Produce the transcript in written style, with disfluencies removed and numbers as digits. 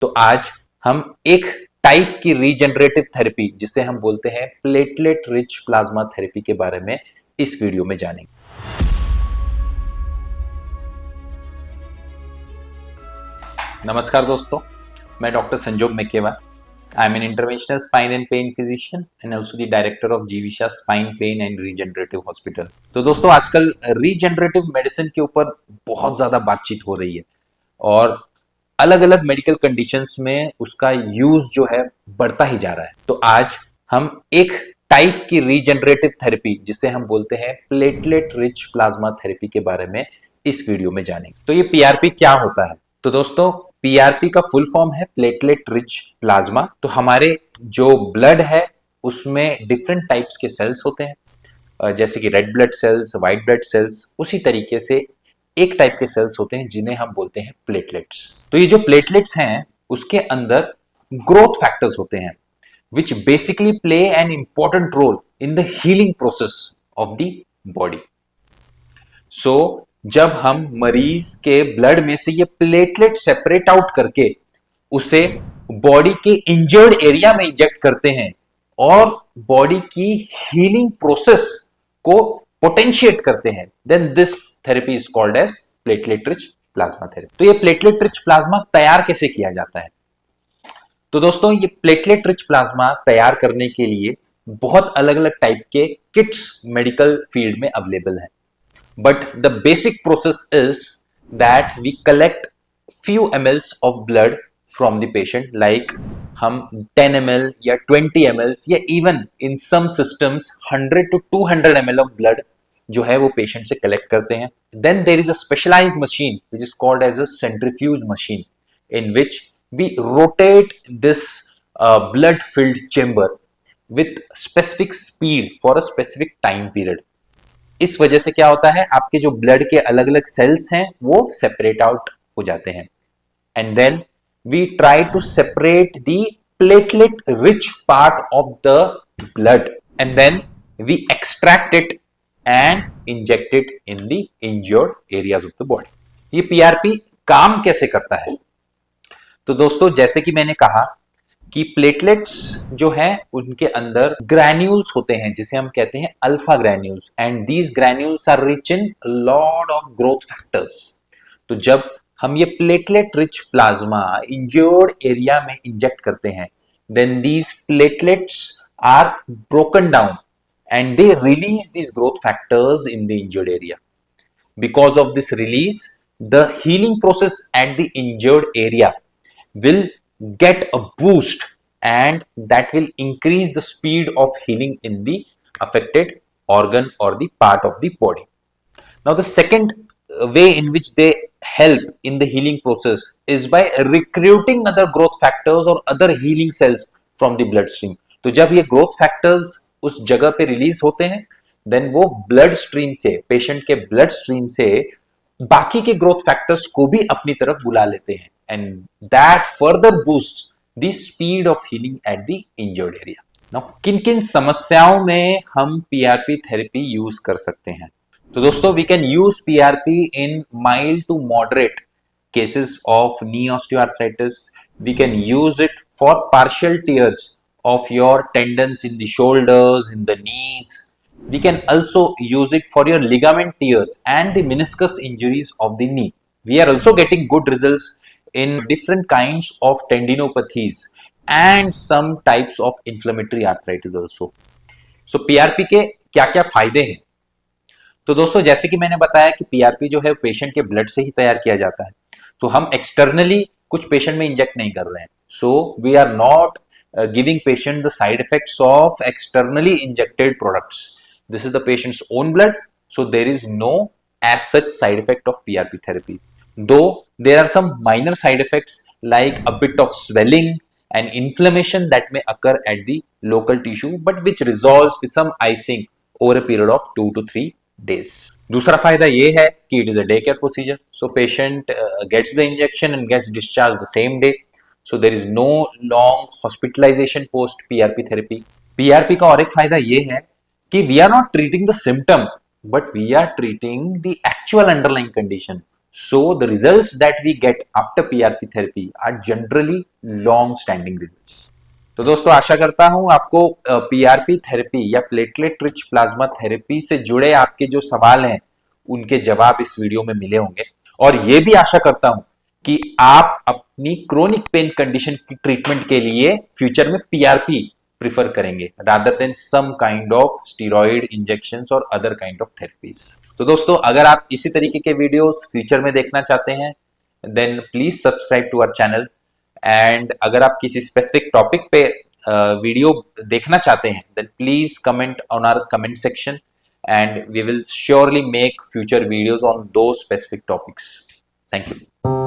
तो आज हम एक टाइप की रीजनरेटिव थेरेपी जिसे हम बोलते हैं प्लेटलेट रिच प्लाज्मा थेरेपी के बारे में इस वीडियो में जानेंगे। नमस्कार दोस्तों, मैं doctor Sanjog Mekewal. I am an interventional spine and pain physician and also the director of Jivisha spine pain and regenerative hospital. तो दोस्तों, आजकल रीजनरेटिव मेडिसिन के ऊपर बहुत ज्यादा बातचीत हो रही है और अलग अलग मेडिकल कंडीशंस में उसका यूज जो है बढ़ता ही जा रहा है। तो आज हम एक टाइप की रीजनरेटिव थेरेपी जिसे हम बोलते हैं प्लेटलेट रिच प्लाज्मा थेरेपी के बारे में इस वीडियो में जानेंगे। तो ये पीआरपी क्या होता है? तो दोस्तों, पीआरपी का फुल फॉर्म है प्लेटलेट रिच प्लाज्मा। तो हमारे जो ब्लड है उसमें डिफरेंट टाइप्स के सेल्स होते हैं, जैसे कि red blood cells, white blood cells. उसी तरीके से एक टाइप के सेल्स होते हैं जिन्हें हम बोलते हैं प्लेटलेट्स। तो ये जो प्लेटलेट्स हैं उसके अंदर ग्रोथ फैक्टर्स होते हैं which basically play an important role in the healing process of the body. So जब हम मरीज के ब्लड में से ये प्लेटलेट सेपरेट आउट करके उसे बॉडी के इंजर्ड एरिया में इंजेक्ट करते हैं और बॉडी की हीलिंग प्रोसेस को पोटेंशिएट करते हैं, then this therapy is called as platelet rich plasma therapy. तो ये प्लेटलेट रिच प्लाज्मा तैयार कैसे किया जाता है? तो दोस्तों, ये प्लेटलेट रिच प्लाज्मा तैयार करने के लिए बहुत अलग अलग टाइप के किट्स मेडिकल फील्ड में अवेलेबल हैं। But the basic process is that we collect few ml of blood from the patient, like हम 10 ml या 20 ml या even in some systems 100 to 200 ml of blood जो है वो patient से collect करते हैं। Then there is a specialized machine which is called as a centrifuge machine in which we rotate this blood filled chamber with specific speed for a specific time period। इस वजह से क्या होता है, आपके जो ब्लड के अलग अलग सेल्स हैं वो सेपरेट आउट हो जाते हैं। And then we try to separate the platelet rich part of the blood and then we extract it and inject it in the injured areas of the body। ये PRP काम कैसे करता है? तो दोस्तों, जैसे कि मैंने कहा कि प्लेटलेट्स जो हैं उनके अंदर ग्रैन्यूल्स होते हैं जिसे हम कहते हैं alpha granules, and these granules are rich in lot of growth factors. तो जब हम ये platelet rich plasma injured area में इंजेक्ट करते हैं, then these platelets are broken down and they release these growth factors in the injured area. Because of this release, the healing process at the injured area will get a boost and that will increase the speed of healing in the affected organ or the part of the body. Now the second way in which they help in the healing process is by recruiting other growth factors or other healing cells from the bloodstream। तो जब ये growth factors उस जगह पे release होते हैं, then वो blood stream से, पेशेंट के ब्लड स्ट्रीम से बाकी के ग्रोथ फैक्टर्स को भी अपनी तरफ बुला लेते हैं and that further boosts the speed of healing at the injured area। Now किन-किन समस्याओं में हम PRP थेरेपी यूज कर सकते हैं? तो दोस्तों, we can use PRP in mild to moderate cases of knee osteoarthritis। We can use it for partial tears of your tendons in the shoulders, in the knees। We can also use it for your ligament tears and the meniscus injuries of the knee। We are also getting good results in different kinds of tendinopathies and some types of inflammatory arthritis also। So PRP के क्या-क्या फायदे हैं? तो दोस्तों, जैसे कि मैंने बताया कि PRP जो है पेशेंट के ब्लड से ही तैयार किया जाता है, तो हम एक्सटर्नली कुछ पेशेंट में इंजेक्ट नहीं कर रहे हैं। So we are not giving patient the side effects of externally injected products. This is the patient's own blood, so there is no as such side effect of PRP therapy, though there are some minor side effects like a bit of swelling and inflammation that may occur at the local tissue but which resolves with some icing over a period of 2 to 3 days। दूसरा फायदा ये है कि it is a day care procedure, so patient gets the injection and gets discharged the same day, so there is no long hospitalization post PRP therapy। PRP का और एक फायदा ये है कि we are not treating the symptom but we are treating the actual underlying condition So the results that we get after PRP therapy are generally long standing results. तो दोस्तों आशा करता हूं आपको पीआरपी थेरेपी या प्लेटलेट रिच प्लाज्मा थेरेपी से जुड़े आपके जो सवाल हैं उनके जवाब इस वीडियो में मिले होंगे, और ये भी आशा करता हूं कि आप अपनी क्रोनिक पेन कंडीशन की ट्रीटमेंट के लिए फ्यूचर में पीआरपी प्रिफर करेंगे rather than some kind of steroid injections और अदर काइंड ऑफ थेरेपीज। तो दोस्तों अगर आप इसी तरीके के वीडियोस फ्यूचर में देखना चाहते हैं then please subscribe to our channel, and अगर आप किसी स्पेसिफिक टॉपिक पे वीडियो देखना चाहते हैं then please comment on our comment section and we will surely make future videos on those specific topics. Thank you.